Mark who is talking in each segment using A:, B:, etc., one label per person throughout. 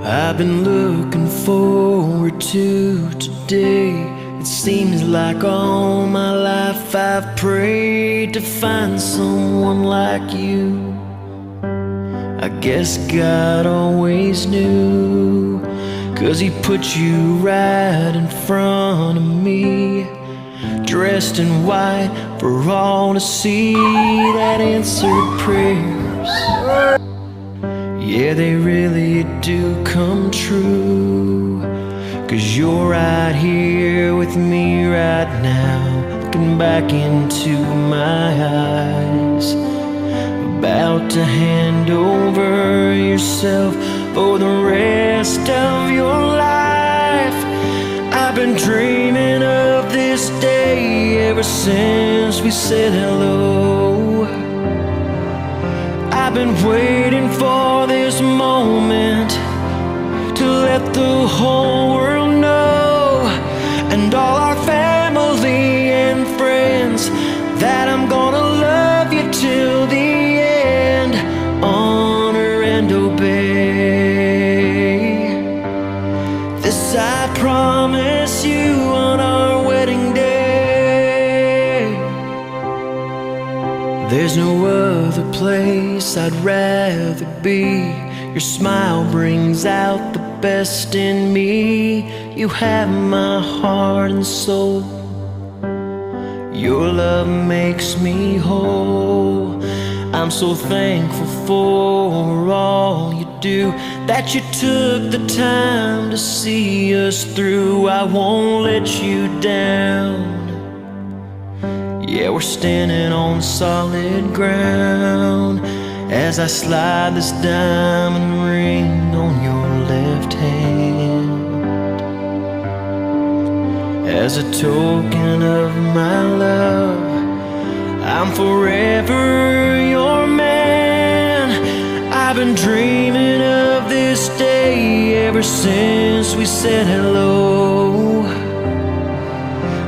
A: I've been looking forward to today. It seems like all my life I've prayed to find someone like you. I guess God always knew, 'cause He put you right in front of me, dressed in white for all to see, that answered prayers, yeah, they really do come true. 'Cause you're right here with me right now, looking back into my eyes, about to hand over yourself for the rest of your life. I've been dreaming of this day ever since we said hello. I've been waiting for this moment to let the whole world know, and all our family and friends, that I'm gonna love you till the end, honor and obey. This I promise you on our wedding day. There's no other place I'd rather be. Your smile brings out the best in me. You have my heart and soul. Your love makes me whole. I'm so thankful for all you do, that you took the time to see us through. I won't let you down. Yeah, we're standing on solid ground as I slide this diamond ring on your left hand, as a token of my love. I'm forever your man. I've been dreaming of this day ever since we said hello,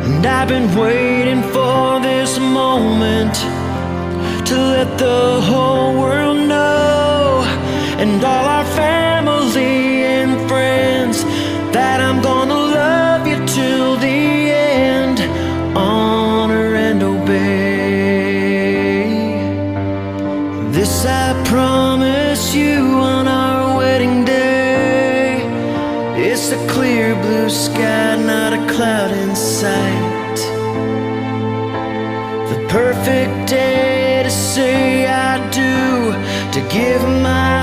A: and I've been waiting for this moment to let the whole world know, and all our family and friends, that I'm gonna love you till the end, honor and obey. This I promise you on our wedding day. It's a clear blue sky, not a cloud in sight, the perfect day to say I do, to give my